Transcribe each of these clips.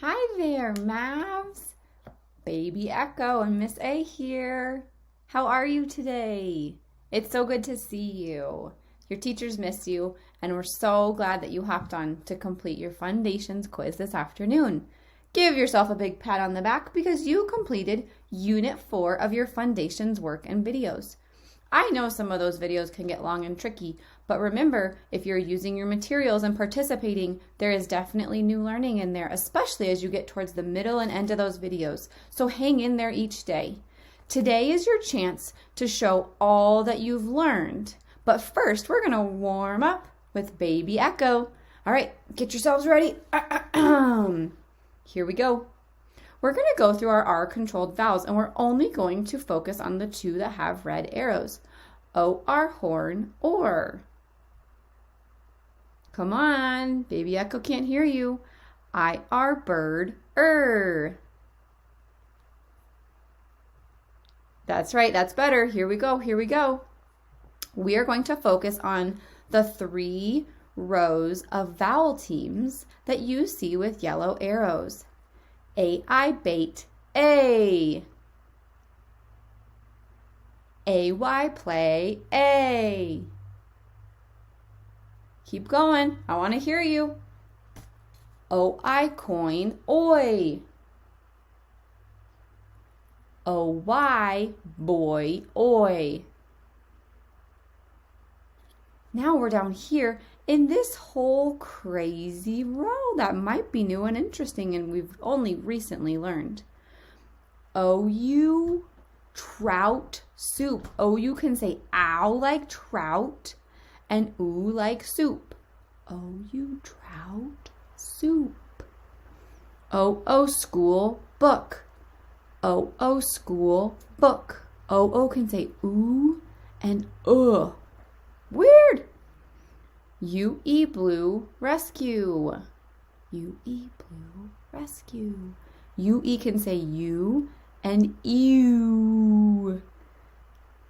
Hi there, Mavs. Baby Echo and Miss A here. How are you today? It's so good to see you. Your teachers miss you, and we're so glad that you hopped on to complete your FUNdations quiz this afternoon. Give yourself a big pat on the back because you completed Unit 4 of your FUNdations work and videos. I know some of those videos can get long and tricky, but remember, if you're using your materials and participating, there is definitely new learning in there, especially as you get towards the middle and end of those videos. So hang in there each day. Today is your chance to show all that you've learned. But first, we're going to warm up with Baby Echo. All right, get yourselves ready. Here we go. We're going to go through our R-controlled vowels, and we're only going to focus on the two that have red arrows. O-R horn, or. Come on, Baby Echo can't hear you. I-R bird, That's right, that's better. Here we go, here we go. We are going to focus on the 3 rows of vowel teams that you see with yellow arrows. A-I bait, A. A-Y play, A. Keep going. I want to hear you. O-I coin, oi. O-Y boy, oi. Now we're down here in this whole crazy row that might be new and interesting and we've only recently learned. O-U trout soup. O-U can say ow like trout and oo like soup. O-U trout soup. O-O school book. O-O school book. O-O can say oo and Weird. U-E blue rescue. U-E blue rescue. U-E can say you and ew.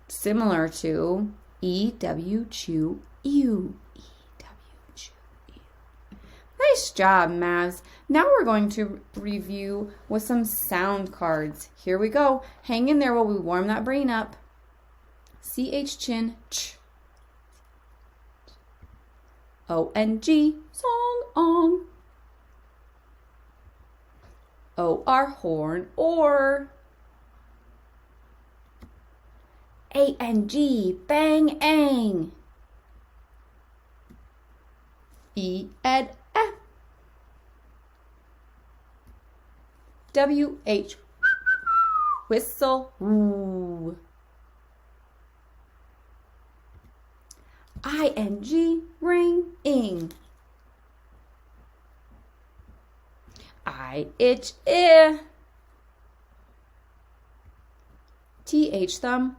Similar to E-W chew ew. E-W chew ew. Nice job, Mavs. Now we're going to review with some sound cards. Here we go. Hang in there while we warm that brain up. C-H chin ch. O-N-G song ong. O-R horn or. A-N-G bang ang. E-Ed F. W-H whistle woo. I-N-G ring ing. I-H I. T-H thumb.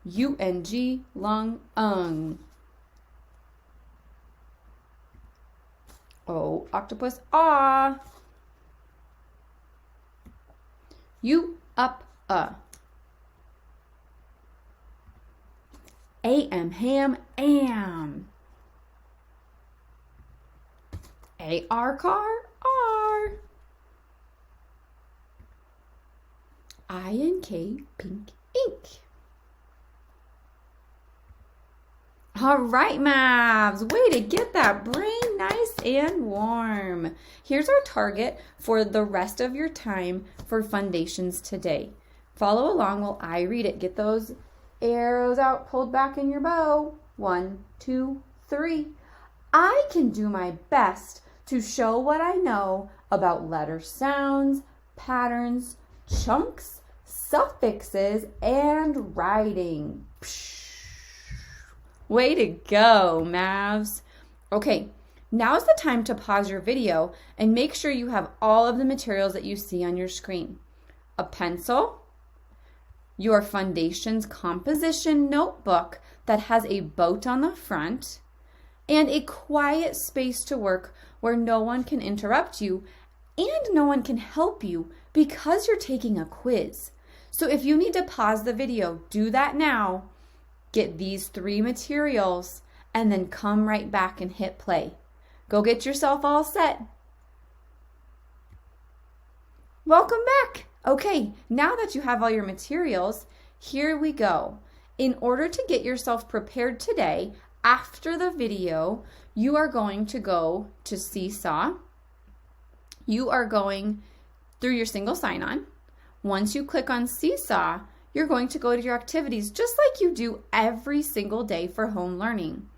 U-N-G lung ung. O octopus ah. U up A-M ham am. A-R car R. I-N-K pink ink. All right, Mavs, way to get that brain nice and warm. Here's our target for the rest of your time for FUNdations today. Follow along while I read it. Get those arrows out, pulled back in your bow. 1, 2, 3. I can do my best to show what I know about letter sounds, patterns, chunks, suffixes, and writing. Psh. Way to go, Mavs. Okay, now is the time to pause your video and make sure you have all of the materials that you see on your screen. A pencil, your FUNdations composition notebook that has a boat on the front, and a quiet space to work where no one can interrupt you and no one can help you because you're taking a quiz. So if you need to pause the video, do that now. Get these 3 materials and then come right back and hit play. Go get yourself all set. Welcome back. Okay, now that you have all your materials, here we go. In order to get yourself prepared today, after the video, you are going to go to Seesaw. You are going through your single sign-on. Once you click on Seesaw, you're going to go to your activities just like you do every single day for home learning.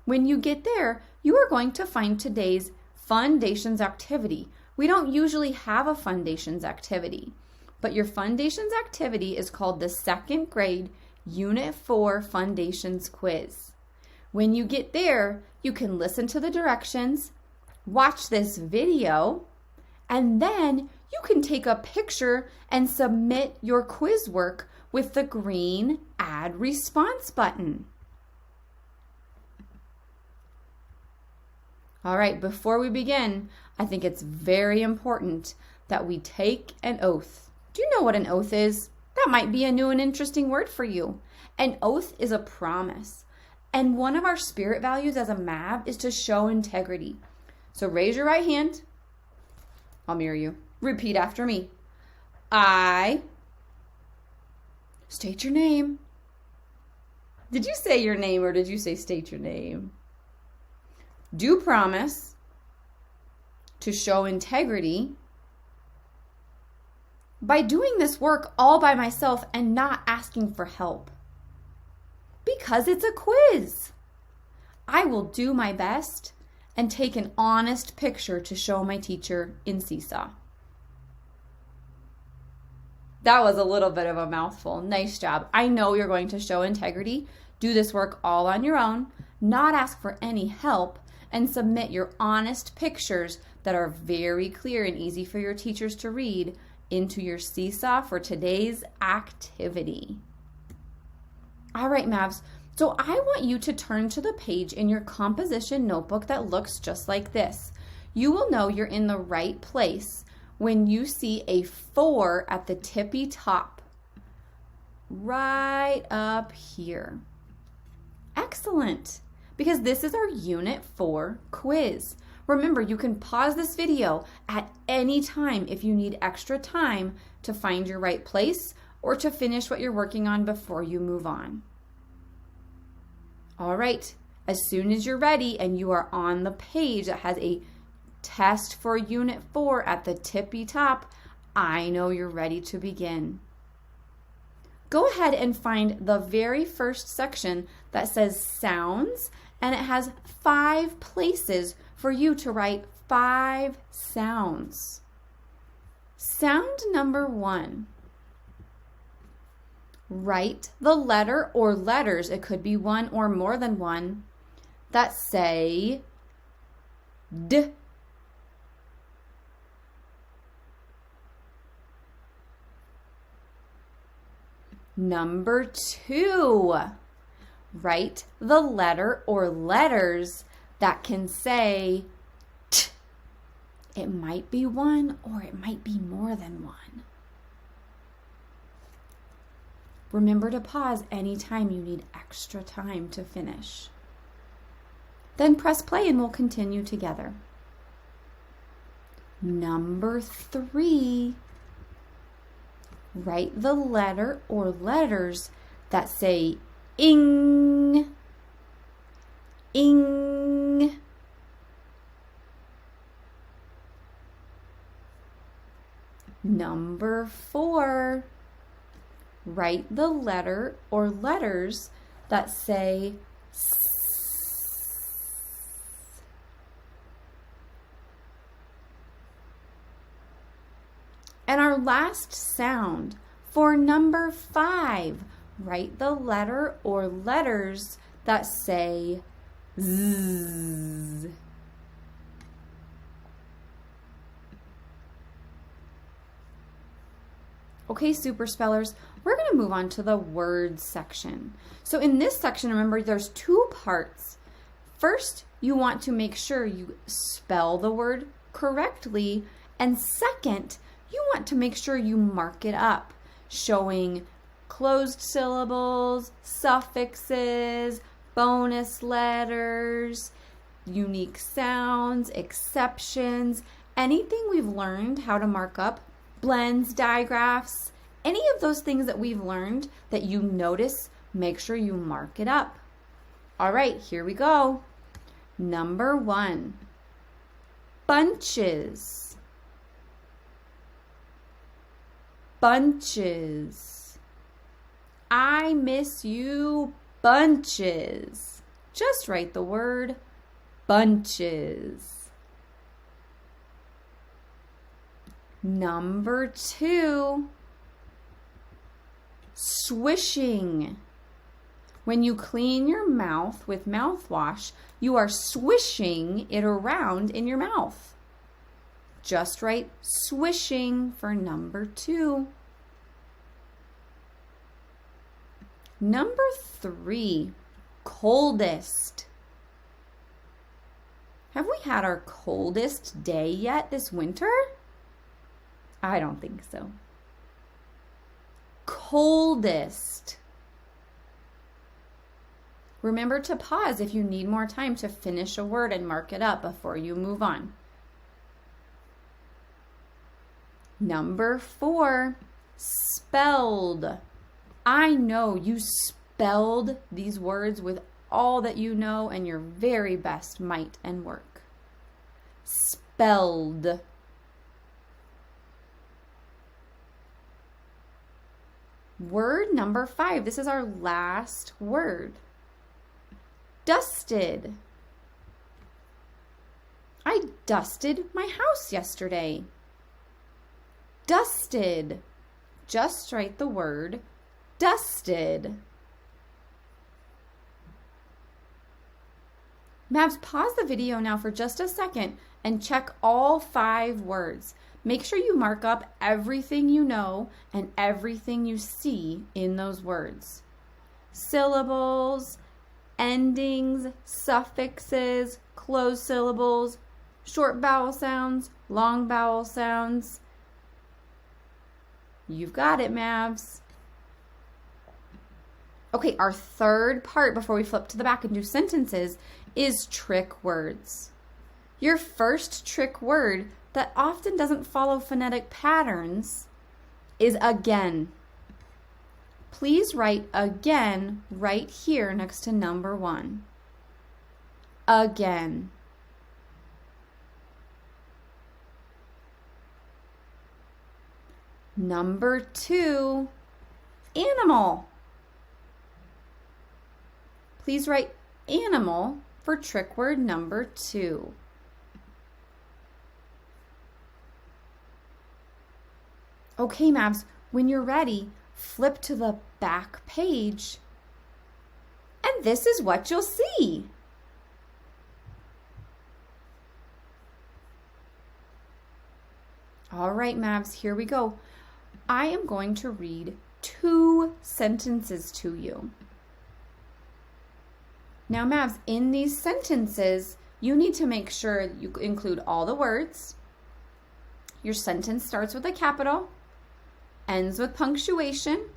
When you get there, you are going to find today's FUNdations activity. We don't usually have a FUNdations activity, but your FUNdations activity is called the second grade Unit 4 FUNdations quiz. When you get there, you can listen to the directions, watch this video, and then you can take a picture and submit your quiz work with the green Add Response button. All right, before we begin, I think it's very important that we take an oath. Do you know what an oath is? That might be a new and interesting word for you. An oath is a promise. And one of our spirit values as a MAV is to show integrity. So raise your right hand. I'll mirror you. Repeat after me. I state your name. Did you say your name or did you say state your name? Do promise to show integrity by doing this work all by myself and not asking for help. Because it's a quiz. I will do my best and take an honest picture to show my teacher in Seesaw. That was a little bit of a mouthful. Nice job. I know you're going to show integrity, do this work all on your own, not ask for any help, and submit your honest pictures that are very clear and easy for your teachers to read into your Seesaw for today's activity. All right, Mavs, so I want you to turn to the page in your composition notebook that looks just like this. You will know you're in the right place when you see a 4 at the tippy top, right up here. Excellent, because this is our Unit 4 quiz. Remember, you can pause this video at any time if you need extra time to find your right place or to finish what you're working on before you move on. All right, as soon as you're ready and you are on the page that has a test for Unit 4 at the tippy top, I know you're ready to begin. Go ahead and find the very first section that says sounds, and it has 5 places for you to write 5 sounds. Sound number 1. Write the letter or letters, it could be one or more than one, that say D. Number 2. Write the letter or letters that can say T. It might be one or it might be more than one. Remember to pause anytime you need extra time to finish. Then press play and we'll continue together. Number 3. Write the letter or letters that say ing, ing. Number 4. Write the letter or letters that say S. And our last sound for number 5, write the letter or letters that say Z. Okay, super spellers, we're going to move on to the words section. So in this section, remember, there's 2 parts. First, you want to make sure you spell the word correctly. And second, you want to make sure you mark it up, showing closed syllables, suffixes, bonus letters. unique sounds, exceptions, anything we've learned how to mark up, blends, digraphs, any of those things that we've learned that you notice, make sure you mark it up. All right, here we go. Number 1, bunches. Bunches. I miss you bunches. Just write the word bunches. Number 2, swishing. When you clean your mouth with mouthwash, you are swishing it around in your mouth. Just write swishing for number 2. Number 3, coldest. Have we had our coldest day yet this winter? I don't think so. Coldest. Remember to pause if you need more time to finish a word and mark it up before you move on. Number 4, spelled. I know you spelled these words with all that you know and your very best might and work. Spelled. Word number 5. This is our last word. Dusted. I dusted my house yesterday. Dusted. Just write the word dusted. Mavs, pause the video now for just a second and check all 5 words. Make sure you mark up everything you know and everything you see in those words. Syllables, endings, suffixes, closed syllables, short vowel sounds, long vowel sounds. You've got it, Mavs. Okay, our third part before we flip to the back and do sentences is trick words. Your first trick word that often doesn't follow phonetic patterns is again. Please write again right here next to number 1. Again. Number 2, animal. Please write animal for trick word number 2. Okay, Mavs, when you're ready, flip to the back page, and this is what you'll see. All right, Mavs, here we go. I am going to read 2 sentences to you. Now, Mavs, in these sentences, you need to make sure you include all the words. Your sentence starts with a capital, ends with punctuation.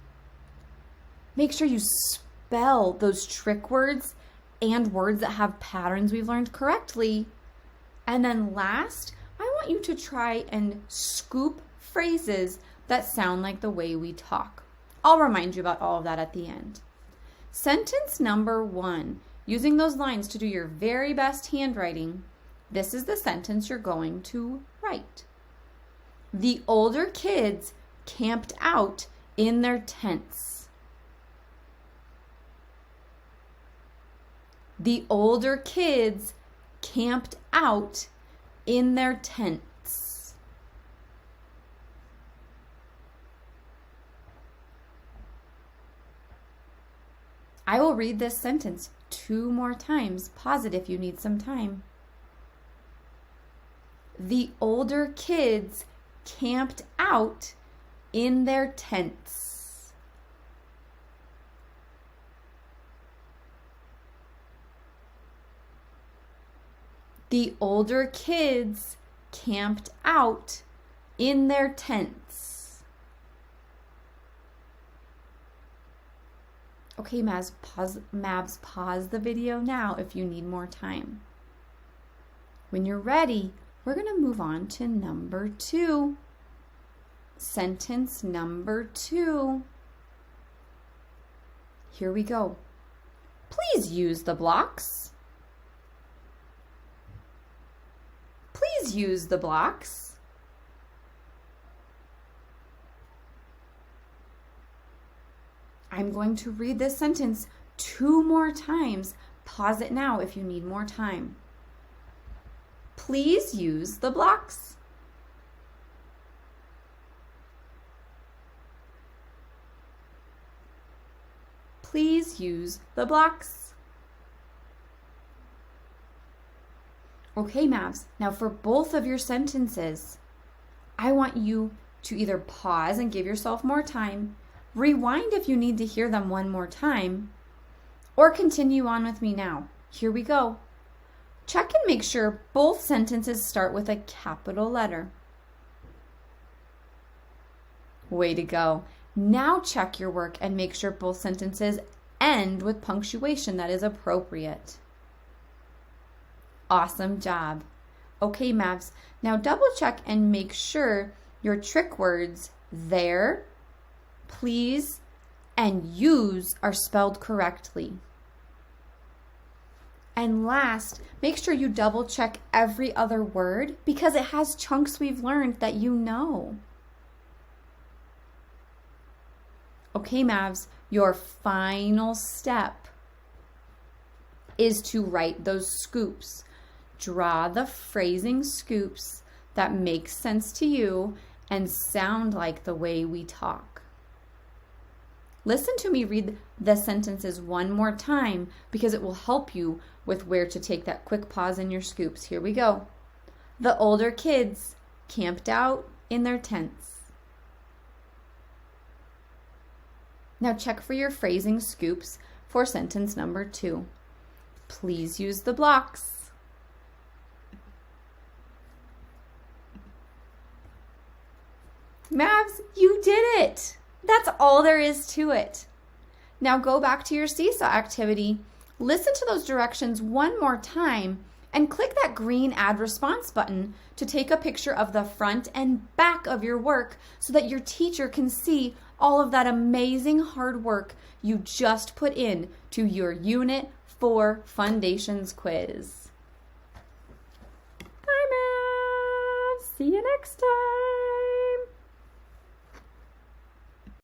Make sure you spell those trick words and words that have patterns we've learned correctly. And then last, I want you to try and scoop phrases that sound like the way we talk. I'll remind you about all of that at the end. Sentence number 1, using those lines to do your very best handwriting, this is the sentence you're going to write. The older kids camped out in their tents. The older kids camped out in their tents. I will read this sentence 2 more times. Pause it if you need some time. The older kids camped out in their tents. The older kids camped out in their tents. Okay, Mavs, pause the video now if you need more time. When you're ready, we're going to move on to number 2. Sentence number 2. Here we go. Please use the blocks. Please use the blocks. I'm going to read this sentence 2 more times. Pause it now if you need more time. Please use the blocks. Please use the blocks. Okay, Mavs, now for both of your sentences, I want you to either pause and give yourself more time, rewind if you need to hear them one more time, or continue on with me now. Here we go. Check and make sure both sentences start with a capital letter. Way to go. Now check your work and make sure both sentences end with punctuation that is appropriate. Awesome job. Okay, Mavs, now double check and make sure your trick words there, please, and use are spelled correctly. And last, make sure you double check every other word because it has chunks we've learned that you know. Okay, Mavs, your final step is to write those scoops. Draw the phrasing scoops that make sense to you and sound like the way we talk. Listen to me read the sentences one more time because it will help you with where to take that quick pause in your scoops. Here we go. The older kids camped out in their tents. Now check for your phrasing scoops for sentence number 2. Please use the blocks. Mavs, you did it! That's all there is to it. Now go back to your Seesaw activity, listen to those directions one more time, and click that green Add Response button to take a picture of the front and back of your work so that your teacher can see all of that amazing hard work you just put in to your Unit 4 FUNdations quiz. Bye, Mav. See you next time.